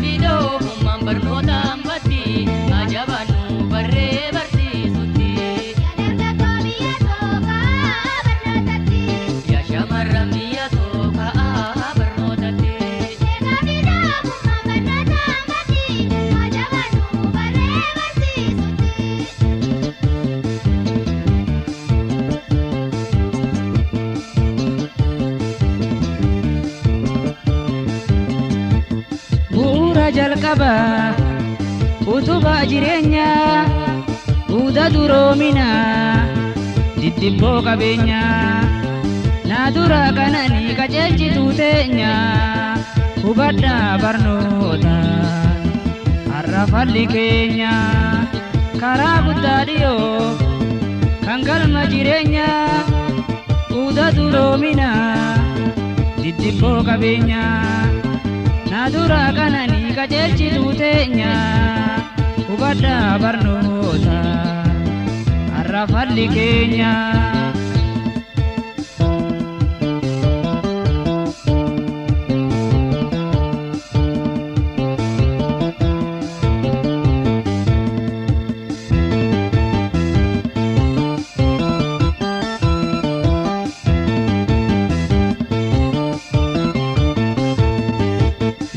Gaafidoo humnaan barnootaan baddi ajabaanu barree barsiisutti. Yaa shamarran biyya tokkaa barnootatti. Bu'uura jalqabaa utubaa jireenyaa bu'uura duroominaa diddibboo qabeenyaa naa dura kananii qajeelchituu teenyaa hubadhaa barnoota har'a falli keenya karaa guddaa dhiyoo kan galma jireenyaa bu'uura duroominaa diddibboo qabeenyaa naa dura kananii qajeelchituu teenyaa hubadhaa barnoota har'a falli keenya.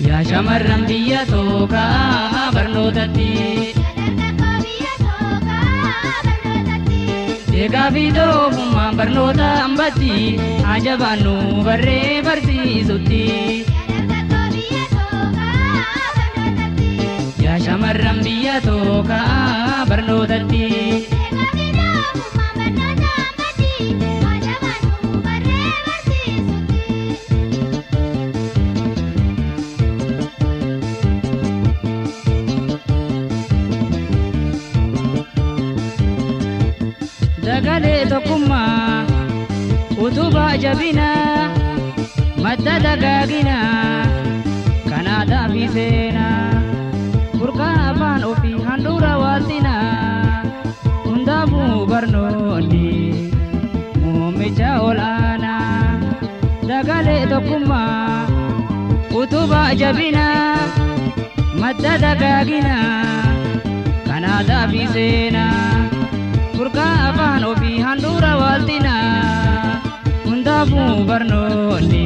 Yaa shamarran biyya tokkaa barnootatti. Gaafidoo humnaan barnootaan baddi ajabaanu barree barsiisutti. Yaa shamarran biyya tokkaa barnootatti. Dagalee tokkummaa utubaa jabinaa madda dagaaginaa kanaadhaa fi seenaa burqaa afaan ofii handhuura waaltinaa hundaafuu barnoonni muummicha ol'aanaa. Dagalee tokkummaa utubaa jabinaa madda dagaaginaa kanaadhaa fi seenaa burqaa afaan ofii handhuura waaltinaa hundaafuu barnoonni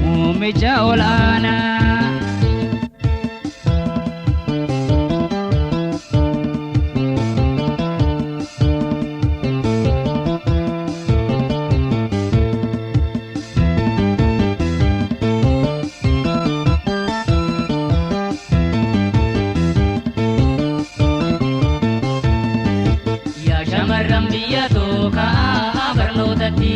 muummicha ol'aanaa. Shamarran biyya tokkaa barnootatti.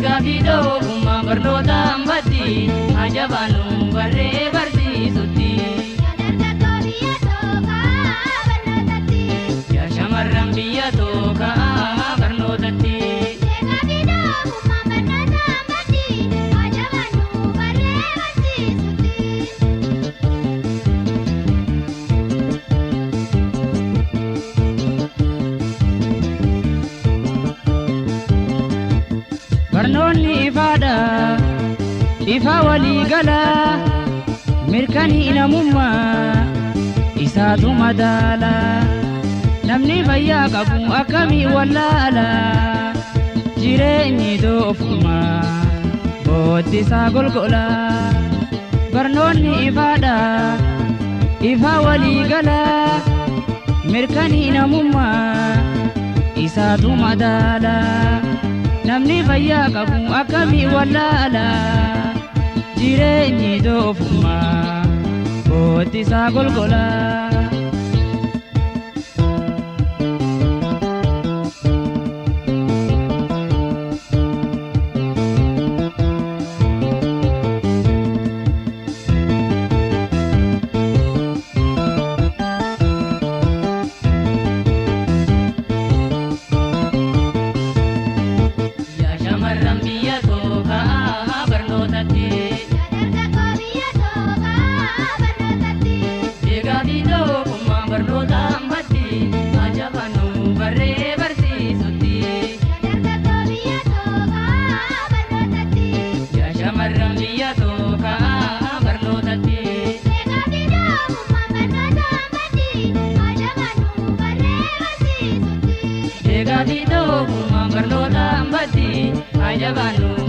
Gaafidoo humnaan barnootaan baddi ajabaanu barree barsiisutti. Yaa shamarran biyya tokkaa barnootatti. Barnoonni ifaadha ifa walii galaa mirkanii namummaa isaatu madaala namni fayyaa qabu akkamii wallaala jireenyi doofumaa booddisaa golgola. Barnoonni ifaadha ifa walii galaa mirkanii namummaa isaatu madaala namni fayyaa qabu akkamii wallaala jireenyi doofumaa booddisaa golgola. Shamarran biyya tokkaa barnootatti. Gaafidoo humnaan barnootaan baddi ajabaanu barree barsiisutti. Yaa shamarran jabaannu